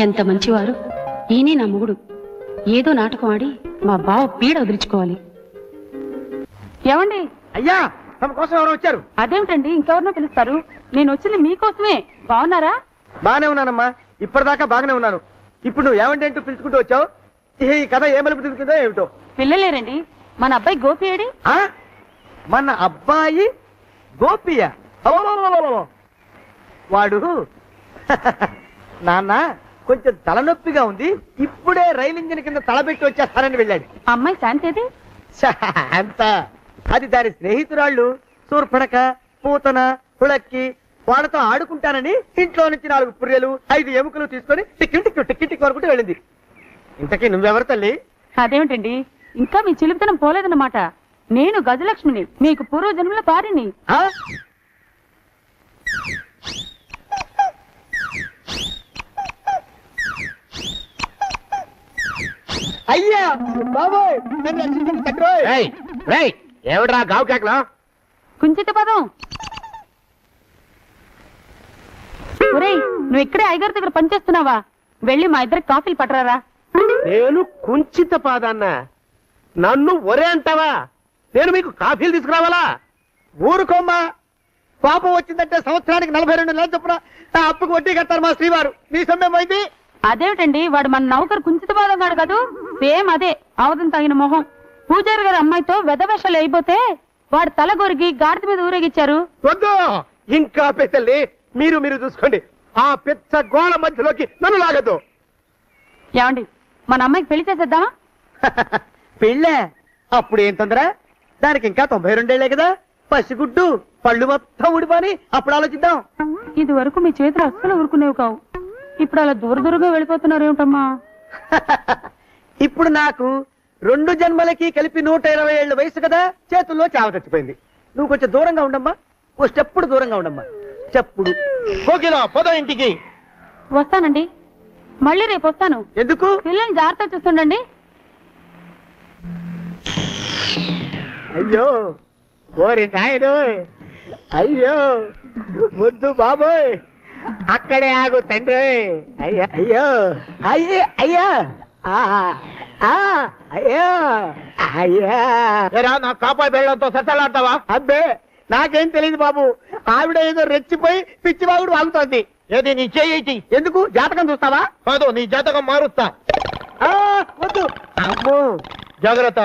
ఎంత మంచివారు. ఈయనే నా మొగుడు. ఏదో నాటకం ఆడి మా బావ పీడ వదిలించుకోవాలి. ఏమండి? అయ్యా, తమ కోసం ఎవరు వచ్చారు? అదేమిటండి, ఇంకెవరినో పిలుస్తారు? నేను వచ్చింది మీకోసమే. బాగున్నారా? బాగానే ఉన్నానమ్మా, ఇప్పటిదాకా బాగానే ఉన్నాను. ఇప్పుడు నువ్వు ఏమంటే అంటూ పిలుచుకుంటూ వచ్చావు. ఈ కథ ఏ మలుపు తిరుగుతుందో ఏమిటో. పిల్లలేరండి. మన అబ్బాయి గోపి ఏడి? మన అబ్బాయి గోపియ? వాడు నాన్న కొంచెం తలనొప్పిగా ఉంది, ఇప్పుడే రైలు ఇంజిన్ కింద తలబెట్టి వచ్చేస్తానని వెళ్ళాడు. అమ్మాయి శాంతేది? అంత అది దాని స్నేహితురాళ్ళు సూర్పడక, పూతన, పుళక్కి వాళ్ళతో ఆడుకుంటానని ఇంట్లో నుంచి 4 పుర్రెలు 5 ఎముకలు తీసుకొని టిక్కి టిక్కి వరకు వెళ్ళింది. ఇంతకీ నువ్వెవరు తల్లి? అదేమిటండి, ఇంకా మీ చిలుపుతనం పోలేదన్నమాట. నేను గజలక్ష్మిని, మీకు పూర్వజన్మల భార్యని. అయ్యా బాబోయ్, ఏమిట్రా గావు కేకలో? కుంచిత పదం. ఒరేయ్, నువ్వు ఇక్కడే అయ్యగారి దగ్గర పనిచేస్తున్నావా? వెళ్ళి మా ఇద్దరికి కాఫీలు పట్టరారా? నేను కుంచిత పాదాన్న, నన్ను ఒరే అంటావా? నేను మీకు కాఫీలు తీసుకురావాలా? ఊరుకోమ్మా, పాపం వచ్చిందంటే సంవత్సరానికి 42 నెలలు చొప్పున అప్పుకు వడ్డీ కట్టారు మా శ్రీవారు. నీ సొమ్మేం పోయింది? అదేమిటండి, వాడు మన నౌకరు కుంచిత పాదం కాడు కదూ? సేమ్ అదే, అవధం తగిన మొహం. పూజారి గారి అమ్మాయితో వెధవేషాలు అయిపోతే వాడు తల గొరిగి గాడిద మీద ఊరేగిచ్చారు. వద్దు, ఇంకా పెద్దల్ని మీరు చూసుకోండి. ఆ పెద్ద గోళ మధ్యలోకి నన్ను లాగద్దు. ఏమండి, మన అమ్మాయికి పెళ్లి చేసేద్దామా? పెళ్ళే? అప్పుడు ఏం తొందర? దానికి ఇంకా 92 ఏళ్లే కదా. పసిగుడ్డు పళ్ళు మొత్తం ఊడిపోని అప్పుడు ఆలోచిద్దాం. ఇది వరకు మీ చేతులు అస్సలు ఊరుకునేవి కావు. ఇప్పుడు అలా దూరంగా వెళ్ళిపోతున్నారు ఏమిటమ్మా? ఇప్పుడు నాకు 2 జన్మలకి కలిపి 120 ఏళ్ళ వయసు కదా, చేతుల్లో చావ చచ్చిపోయింది. నువ్వు కొంచెం దూరంగా ఉండమ్మా, ఓ స్టెప్పుడు దూరంగా ఉండమ్మా. చెప్పుడు కోకిలా పోదా ఇంటికి. వస్తానండి, మళ్ళీ రేపు వస్తాను. ఎందుకు? పిల్లల్ని జాగ్రత్త చూస్తుండండి. అయ్యో ఓరి నాయుడు, అయ్యో ముద్దు బాబోయ్, అక్కడే ఆగు తండ్రి. అయ్యా అయ్యో అయ్యే అయ్యా అయ్యో అయ్యా. నా కాపాయి బెళ్ళంతో సత్తలాడతావా? అబ్బే, నాకేం తెలియదు బాబు. ఆవిడ ఏదో రెచ్చిపోయి పిచ్చివాగుడు వాగుతోంది. ఏది నీ చేయి? ఎందుకు? జాతకం చూస్తావా? కాదు, నీ జాతకం మారుస్తా. వద్దు. అమ్మో, జాగ్రత్త.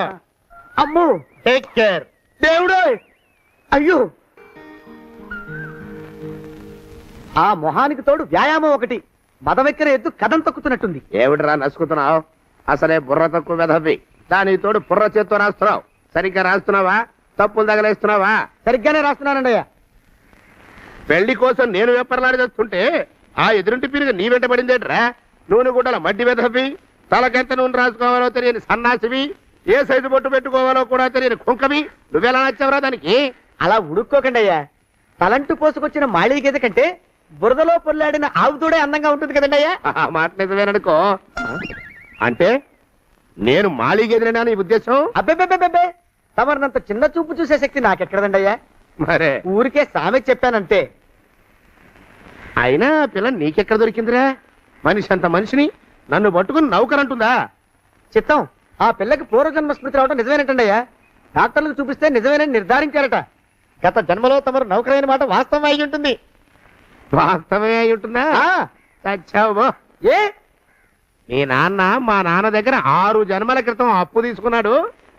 అమ్మో, టేక్ కేర్. దేవుడు, అయ్యో. ఆ మొహానికి తోడు వ్యాయామం ఒకటి. మదవెక్కిన ఎద్దు కథం తొక్కుతున్నట్టుంది. ఏమిటిరా నసుకుతున్నావు? అసలే బుర్ర తక్కువ వెధవి. దాని తోడు బుర్ర చేత్తో రాస్తున్నావు. సరిగ్గా రాస్తున్నావా? తప్పులు తగలేస్తున్నావా? సరిగ్గానే రాస్తున్నానండి అయ్యా. పెళ్లి కోసం నేను వెప్పర్లాడి చేస్తుంటే ఆ ఎదురింటి పీరుగా నీ వెంట పడిందేట్రా? నూనె గుడ్డల మడ్డి వెధవి, తలకెంత నూనె రాసుకోవాలో తెలియని సన్నాసివి, ఏ సైజు బొట్టు పెట్టుకోవాలో కూడా తెలియని కుంకవి. నువ్వెలా నచ్చావురా దానికి? అలా ఉడుక్కోకండి అయ్యా. తలంటు పోసుకొచ్చిన మాళీ గేదె కంటే బురదలో పొల్లాడిన ఆవుతోడే అందంగా ఉంటుంది కదండి అయ్యా. ఆ మాట నిజమేననుకో. అంటే నేను మాళీగెదిరినా నీ ఉద్దేశం? అబ్బెబ్బెబ్బెబ్బే, తమరినంత చిన్న చూపు చూసే శక్తి నాకెక్కడదండి అయ్యా. మరే ఊరికే సామె చెప్పానంతే. అయినా పిల్ల నీకెక్కడ దొరికిందిరా? మనిషి అంత మనిషిని నన్ను పట్టుకుని నౌకరంటుందా? చిత్తం, ఆ పిల్లకి పూర్వజన్మ స్మృతి రావడం నిజమేనటండి అయ్యా. డాక్టర్లకు చూపిస్తే నిజమేనని నిర్ధారించారట. గత జన్మలో తమరు నౌకరైన మాట వాస్తవం అయి ఉంటుంది. వాస్తవమే అయి ఉంటుందా? చచ్చావు. ఏ? మీ నాన్న మా నాన్న దగ్గర 6 జన్మల క్రితం అప్పు తీసుకున్నాడు.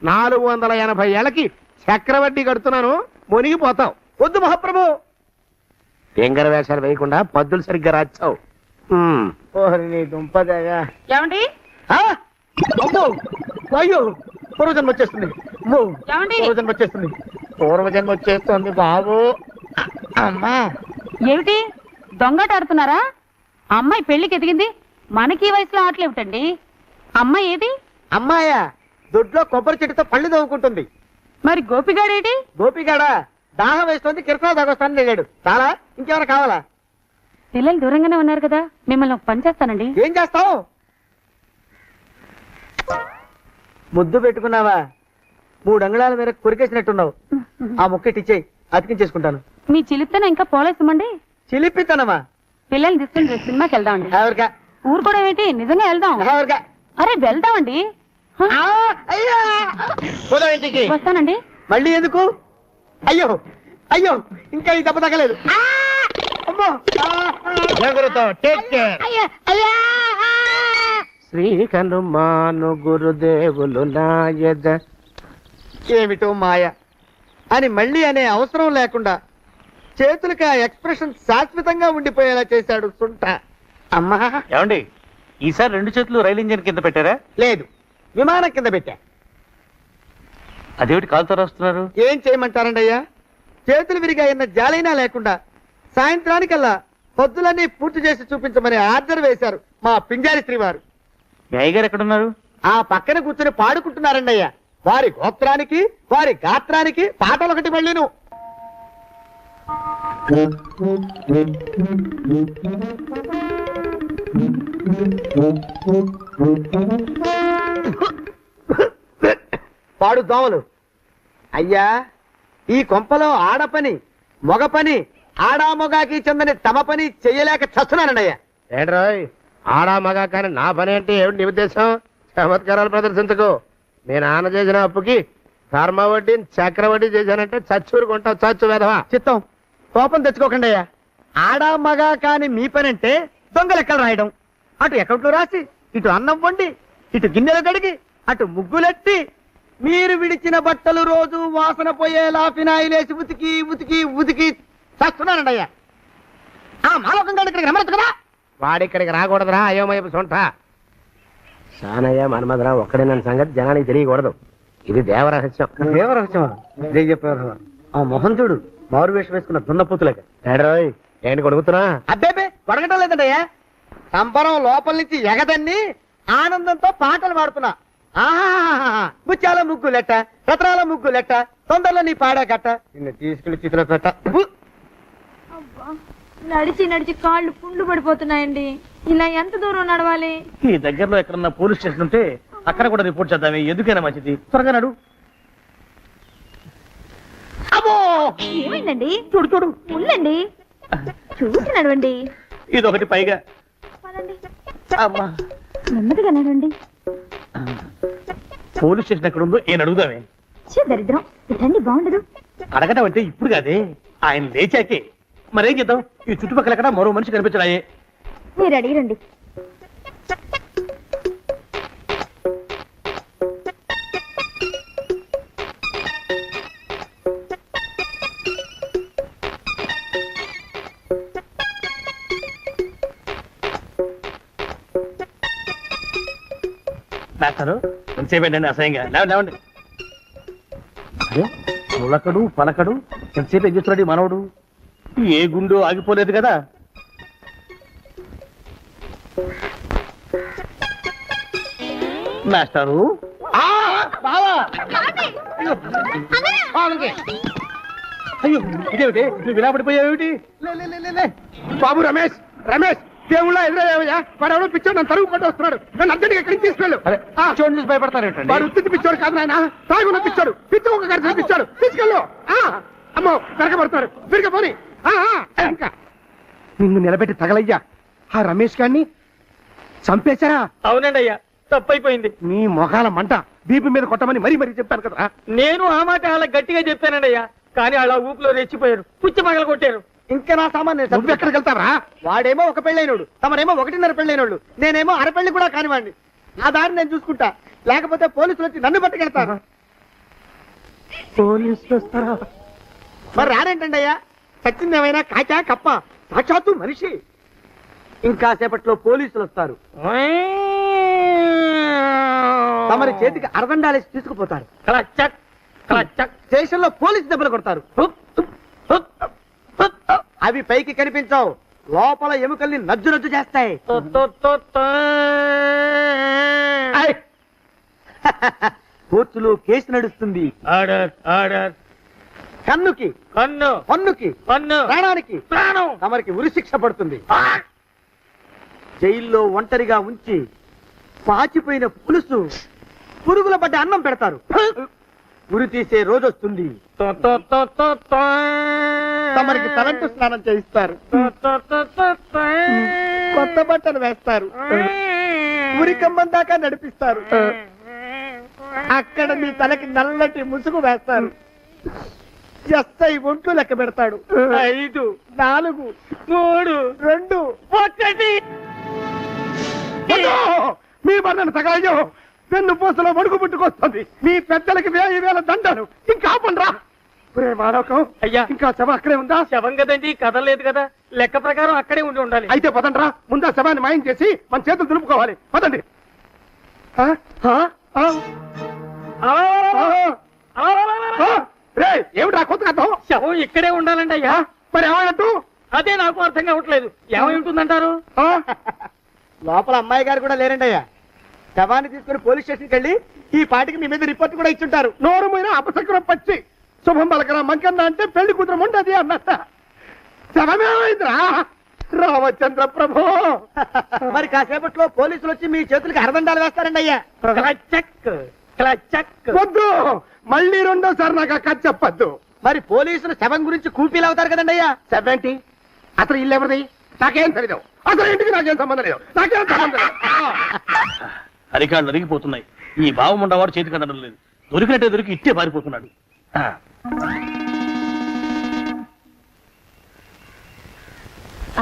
480 ఏళ్ళకి చక్రవడ్డీ కడుతున్నాను. మునిగిపోతావు. వద్దు మహాప్రభు. ఎంగర వేషాలు వేయకుండా పద్దులు సరిగ్గా రాచావు. ఓహరి నీ దుంపదగా. ఏమండి? అమ్మో, అయ్యో పూర్వజన్మ వచ్చేస్తుంది అమ్మో, ఏమండి? పూర్వజన్మ వచ్చేస్తుంది పూర్వజన్మ వచ్చేస్తుంది బాబు. అమ్మా ఏమిటి దొంగట ఆడుతున్నారా? అమ్మాయి పెళ్లికి ఎదిగింది, మనకి ఈ వయసులో ఆటలేమిటండి? అమ్మాయి ఏది? అమ్మాయా దొడ్లో కొబ్బరి చెట్టుతో పళ్ళు తవ్వుకుంటుంది. మరి గోపిగాడేటి? గోపిగాడ దాహం వేస్తుంది, కిరసా తాగొస్తానని వెళ్ళాడు. చాలా ఇంకేమైనా కావాలా? పిల్లలు దూరంగానే ఉన్నారు కదా, మిమ్మల్ని ఒక పని చేస్తానండి. ఏం చేస్తావు? ముద్దు పెట్టుకున్నావా? 3 అంగుళాల మేర కొరికేసినట్టున్నావు. ఆ ముక్క ఇచ్చేయి, అతికించేసుకుంటాను. మీ చిలిపితేనే ఇంకా పోలేసమండి. చిలిపితనమా? పిల్లల్ని తీసుకుని రేపు సినిమాకి వెళ్దామండి. ఎవరికా? ఊరు కూడా ఏంటి, నిజంగా వెళ్దాం. ఎవరికా? అరే వెళ్దామండి. హ? వస్తానండి. మళ్ళీ ఎందుకు? అయ్యో అయ్యో ఇంకా ఈ దెబ్బ తగ్గలేదు. అమ్మో! శ్రీ హనుమాను గురుదేవులు నాయద ఏమిటో మాయ అని మళ్ళీ అనే అవసరం లేకుండా చేతులకి ఆ ఎక్స్ప్రెషన్ శాశ్వతంగా ఉండిపోయేలా చేశాడు సుంట. అమ్మా ఏమండి ఈసారి 2 చేతులు రైలు ఇంజిన్ కింద పెట్టారా? లేదు, విమానం కింద పెట్టా. అదేమిటి కాలుతో రాస్తున్నారు? ఏం చేయమంటారండి అయ్యా? చేతులు విరిగాయన్న జాలైనా లేకుండా సాయంత్రానికల్లా పొద్దులన్నీ పూర్తి చేసి చూపించమని ఆర్డర్ వేశారు మా పింజారి శ్రీవారు. మీ అయ్యగారు ఎక్కడున్నారు? ఆ పక్కన కూర్చొని పాడుకుంటున్నారండి అయ్యా. వారి గోత్రానికి వారి గాత్రానికి పాటలు ఒకటి మళ్ళీను. పాడు దోమలు. అయ్యా ఈ కొంపలో ఆడపని మొగ పని ఆడా మొగాకి చెందని తమ పని చెయ్యలేక చస్తున్నానండి అయ్యా. ఏంట్రాయ్ ఆడా మగా కానీ నా పని అంటే ఏమిటి నీ ఉద్దేశం? చమత్కారాలు ప్రదర్శించకు. మీ నాన్న చేసిన అప్పుకి ధర్మ వడ్డీ చక్ర వడ్డీ చేశానంటే చచ్చూరుకుంటావు. చచ్చు వెధవా. చిత్తం కోపం తెచ్చుకోకండి అయ్యా. ఆడా మగా కాని మీ పని అంటే దొంగ లెక్కలు రాయడం, అటు అకౌంట్లో రాసి ఇటు అన్నం వండి ఇటు గిన్నెలు కడిగి అటు ముగ్గులెట్టి మీరు విడిచిన బట్టలు రోజు వాసన పోయేలా ఫినాయిలేసి ఉతికి ఉతికి ఉతికి చేస్తున్నానండి అయ్యా. ఆ మాలోకం గారి ఇక్కడికి రమ్మచ్చు కదా. వాడిక్కడికి రాకూడదురా అయోమయపు సొంట. సానయ్య మన్మధరా ఒక్కడే నన్ను సంగతి జనానికి తెలియకూడదు. ఇది దేవరహస్యం. దేవరహస్యం ఇదే చెప్పారు. ఆ మొహం చూడు, మారు వేషం వేసుకున్న దున్నపోతులేక. ఏడ్రోయ్ ఏంటి కొడుకుతున్నా? అబ్బేబే కొడగటం లేదండి అయ్యా. సంబరం లోపల నుంచి ఎగదన్ని ఆనందంతో పాటలు పాడుతున్నా. ఆహా ముత్యాల ముగ్గులెట్ట, రత్నాల ముగ్గులెట్ట, తొందరలో నీ పాడా కట్ట, నిన్ను తీసుకెళ్లి చిత్ర పెట్ట. నడిచి నడిచి కాళ్ళు పుండ్లు పడిపోతున్నాయండి. ఇలా ఎంత దూరం నడవాలి? ఈ దగ్గరలో ఎక్కడన్నా పోలీస్ స్టేషన్ ఉంటే అక్కడ కూడా రిపోర్ట్ చేద్దామే, ఎందుకైనా మంచిది. త్వరగా నడు. అమ్మో ఏమైందండి? చూడు చూడు, ఉండండి, చూసి నడవండి. ఇదొకటి పైగా. పదండి. అమ్మా నెమ్మదిగా నడవండి. పోలీస్ స్టేషన్ ఎక్కడ ఉందో ఏం అడుగుదామే. దరిద్రం ఇటండి, బాగుండదు. అడగటం అంటే ఇప్పుడు కాదే, ఆయన లేచాకే. మరేం చేద్దాం, ఈ చుట్టుపక్కల ఎక్కడ మరో మనిషి కనిపించడాయే. మీరు అడిగిరండి. మాస్టారు ఎంతసేపేంటండి అసహ్యంగా? లేవండి. అదే ములకడు పలకడు ఎంతసేపు ఏం చేస్తున్నాడు మనవడు? ఏ గుండు ఆగిపోలేదు కదా. మాస్టారు అయ్యో ఇదేమిటి, నువ్వు ఇలా పడిపోయావేమిటి? బాబు రమేష్ రమేష్ దేవుళ్ళ ఎదురయ్యా. వాడు ఎవడో పిచ్చోడు నన్ను తరుగు కొట్టి వస్తున్నాడు. నన్ను అర్జెంట్గా ఎక్కడికి తీసుకెళ్ళు. చూడండి చూసి భయపడతారేంటండి? వాడు ఉత్తి పిచ్చోడు కాదు నాయన, తాగున్న పిచ్చాడు, పిచ్చి ఒక గారి పిచ్చాడు. తీసుకెళ్ళు. అమ్మో వెనకబడుతున్నారు, తిరిగి పోని. ఇంకా నిన్ను నిలబెట్టి తగలయ్యా. ఆ రమేష్ గారిని చంపేశారా? అవునండి అయ్యా, తప్పైపోయింది. నీ మొఖాల మంట బీపీ మీద కొట్టమని మరీ మరీ చెప్పాను కదా. నేను ఆ మాట అలా గట్టిగా చెప్పానండి అయ్యా, కానీ అలా ఊపిలో రెచ్చిపోయారు, పుచ్చి పగల కొట్టారు. ఇంకా నా సామాన్ నువ్వు ఎక్కడికి వెళ్తావరా? వాడేమో ఒక పెళ్ళైనోడు, తమరేమో 1.5 పెళ్ళైనోళ్ళు, నేనేమో అరపెళ్ళి కూడా కానివ్వండి. నా దారి నేను చూసుకుంటా, లేకపోతే పోలీసులు వచ్చి నన్ను పట్టుకెళ్తారు. పోలీసులు వస్తారా? మరి రారేంటండి అయ్యా? చచ్చింది ఏమైనా కాచా కప్ప, సాక్షాత్తు మనిషి. ఇంకా సేపట్లో పోలీసులు వస్తారు. తమరి చేతికి అరదండాలేసి తీసుకుపోతారు. క్లచక్ క్లచక్. స్టేషన్ లో పోలీసు దెబ్బలు కొడతారు. అవి పైకి కనిపించవు, లోపల ఎముకల్ని నజ్జు నజ్జు చేస్తాయి. కోర్టులో కేసు నడుస్తుంది. Order order. కన్నుకి కన్ను, పన్నుకి పన్ను, ప్రాణానికి ప్రాణం. తమరికి ఉరిశిక్ష పడుతుంది. జైల్లో ఒంటరిగా ఉంచి పాచిపోయిన పులుసు, పురుగుల పడ్డ అన్నం పెడతారు. ఉరి తీసే రోజు వస్తుంది. తమరికి తలంటు స్నానం చేయిస్తారు. కొత్త బట్టలు వేస్తారు. ఉరికంబం దాకా నడిపిస్తారు. అక్కడ మీ తలకి నల్లటి ముసుగు వేస్తారు. ఎస్ఐ ఒంట్లు లెక్క పెడతాడు. 5 4 3 2 1. మీ బంధన సగాయం పెన్ను పూసలో వడుగు పుట్టుకొస్తుంది. మీ పెద్దలకి 1000 దండలు. ఇంకా ఆపండ్రా. మానవకం అయ్యా, ఇంకా శవం అక్కడే ఉందా? శవం కదండి, కదలలేదు కదా. లెక్క ప్రకారం అక్కడే ఉండాలి. అయితే పదండ్రా, ముందా శవాన్ని మాయం చేసి మన చేతులు దులుపుకోవాలి. పదండి. ఏమిటా కొత్త కథ? శవం ఇక్కడే ఉండాలండి అయ్యా. మరి ఏమైనట్టు? అదే నాకు అర్థం కావట్లేదు. ఏమై ఉంటుందంటారు? లోపల అమ్మాయి గారు కూడా లేరండి అయ్యా. శవాన్ని తీసుకుని పోలీస్ స్టేషన్కి వెళ్ళి ఈ పాటికి మీ మీద రిపోర్ట్ కూడా ఇచ్చుంటారు. నోరు మీద అపశకునం పచ్చి శుభం పలకరా మంకన్న అంటే పెళ్లి కూతురు ఉండదు అన్నట్ట. శవమేమైందిరా రామచంద్ర ప్రభు. మరి కాసేపట్లో పోలీసులు వచ్చి మీ చేతులకి అరదండాలు వేస్తారండి అయ్యా. వద్దు, మళ్ళీ రెండోసారి నాకు కథ చెప్పద్దు. మరి పోలీసులు శవం గురించి కూపీలు అవుతారు కదండి అయ్యా. శవేంటి? అసలు ఇల్లు ఎవరిది? నాకేం తెలియదు. అసలు ఇంటికి నాకేం సంబంధం లేదు. నాకేం సంబంధం లేదు. అరికాళ్ళు అరిగిపోతున్నాయి. ఈ భావం ఉండవాడు చేతికి అందడం లేదు. దొరికినట్టే దొరికి ఇట్టే పారిపోతున్నాడు.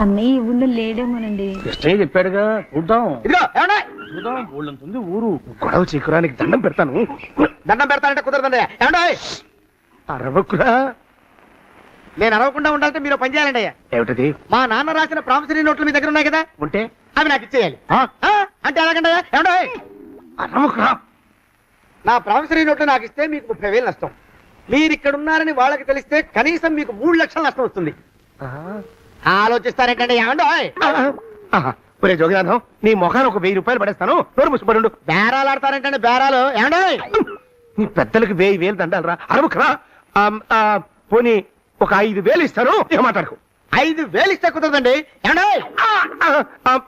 అన్నయ్య ఊళ్ళో లేడేమోనండి. కృష్ణయ్య చెప్పాడుగా, చూద్దాం. ఇదిగో ఏమండి? చూద్దాం, ఊళ్ళంతుంది ఊరు. గొడవ చీకురానికి దండం పెడతాను. దండం పెడతానంటే కుదరదండి. ఏమండి? అరవకురా. నేను అరవకుండా ఉండాలంటే మీరు పని చేయాలండి అయ్యా. ఏమిటది? మా నాన్న రాసిన ప్రామిసరీ నోట్లు మీ దగ్గర ఉన్నాయి కదా, ఉంటే అవి నాకు ఇచ్చేయాలి. అంటే ఎలాగండి అయ్యా? ఏమండి? అరవకురా. నా ప్రామిసరీ నోట్లు నాకు ఇస్తే మీకు 30,000 నష్టం. మీరు ఇక్కడ ఉన్నారని వాళ్ళకి తెలిస్తే కనీసం మీకు 3 లక్షల నష్టం వస్తుంది. ఆలోచిస్తారేంటండి? ఏమండి? ఒరే జోగినాథం, నీ మొఖాన్ని ఒక 1000 రూపాయలు పడేస్తాను. నోరు ముసుపడు. బేరాలు ఆడతారేంటండి? బేరాలు ఏమండి? నీ పెద్దలకు 1000 దండాలరా. అరవకురా. పోనీ ఒక 5,000 ఇస్తాను. ఏమాటాడుకు. 5,000 ఇస్తే కుదరదండి. ఏమండి?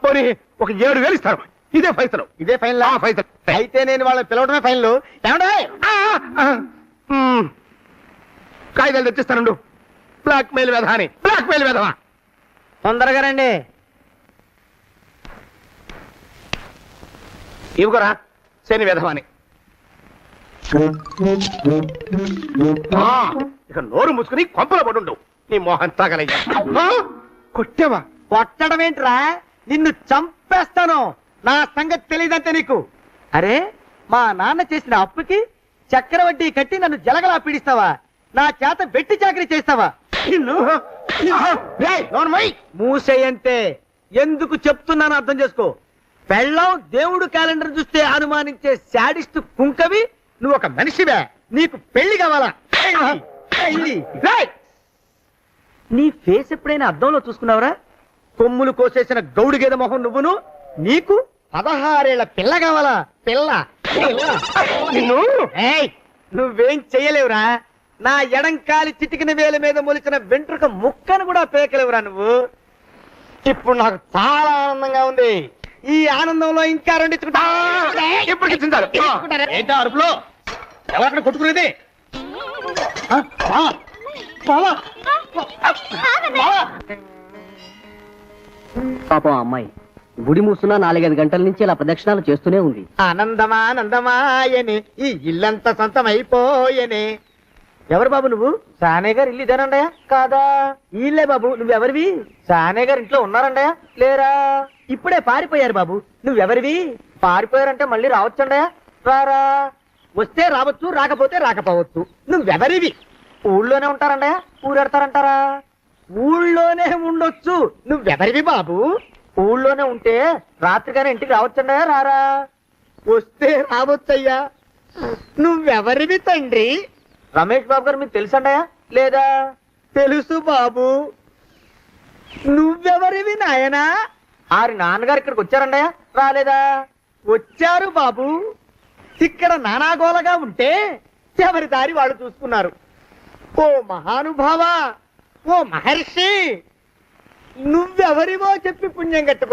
పోనీ ఒక 7,000 ఇస్తాను. ఇదే ఫైసలు. ఇదే ఫైన్? ఫైసలు. అయితే నేను వాళ్ళని పిలవడమే ఫైన్లు. ఏమండి? కాగితాలు తెచ్చిస్తానండు. బ్లాక్ మెయిల్ వెధవాని. బ్లాక్ మెయిల్ వెధవా. తొందరగా రండి. ఇవ్వరా శని వెధవాని. ఇక నోరు మూసుకుని కొంపల పడుండు. నీ మోహన్ తాగలయ్యా. కొట్టావా? కొట్టడం ఏంట్రా? నిన్ను చంపేస్తాను. నా సంగతి తెలియదంటే నీకు. అరే, మా నాన్న చేసిన అప్పుకి చక్రవడ్డీ కట్టి నన్ను జలగలా పీడిస్తావా? నా చేత వెట్టి చాకరీ చేస్తావా? మూసేయంతే. ఎందుకు చెప్తున్నాను అర్థం చేసుకో. పెళ్ళం దేవుడు క్యాలెండర్ చూస్తే అనుమానించే శాడిస్ట్ కుంకవి నువ్వు ఒక మనిషివే. నీకు పెళ్లి కావాలా? నీ ఫేస్ ఎప్పుడైనా అద్దంలో చూసుకున్నావురా? కొమ్ములు కోసేసిన గౌడు గేదె మొహం నువ్వును. నీకు 16 ఏళ్ల పిల్ల కావాలా? పిల్ల. నువ్వేం చెయ్యలేవురా. నా ఎడంకాలి చిటికిన వేల మీద మొలిచిన వెంట్రుక ముక్కను కూడా పేకలేవురా నువ్వు. ఇప్పుడు నాకు చాలా ఆనందంగా ఉంది. ఈ ఆనందంలో ఇంకా 2 ఇచ్చుకుంటా. ఏంటా అరుపులో? ఎవరక్కడ కొట్టుకునేది? పాపం అమ్మాయి గుడి మూస్తున్నా 4-5 గంటల నుంచి ఇలా ప్రదక్షిణాలు చేస్తూనే ఉంది. ఆనందమానందమాయనే ఈ ఇల్లంతా సొంతం అయిపోయనే. ఎవరు బాబు నువ్వు? సానే గారు ఇల్లు ఇదేనండయా? కాదా? ఇల్లే బాబు. నువ్వెవరివి? సానే గారు ఇంట్లో ఉన్నారండయా? లేరా? ఇప్పుడే పారిపోయారు బాబు. నువ్వెవరివి? పారిపోయారంటే మళ్ళీ రావచ్చండయా? రారా. వస్తే రావచ్చు, రాకపోతే రాకపోవచ్చు. నువ్వెవరివి? ఊళ్ళోనే ఉంటారండయా? ఊరెడతారంటారా? ఊళ్ళోనే ఉండొచ్చు. నువ్వెవరివి బాబు? ఊళ్ళోనే ఉంటే రాత్రిగానే ఇంటికి రావచ్చండయా? రారా. వస్తే రావచ్చయ్యా. నువ్వెవరివి తండ్రి? రమేష్ బాబు గారు మీకు తెలుసండయా లేదా? తెలుసు బాబు. నువ్వెవరివి నాయనా? ఆరి నాన్నగారు ఇక్కడికి వచ్చారండయా రాలేదా? వచ్చారు బాబు. ఇక్కడ నానాగోలగా ఉంటే ఎవరి దారి వాళ్ళు చూసుకున్నారు. ఓ మహానుభావా, ఓ మహర్షి, నువ్వెవరివో చెప్పి పుణ్యం కట్టుకో.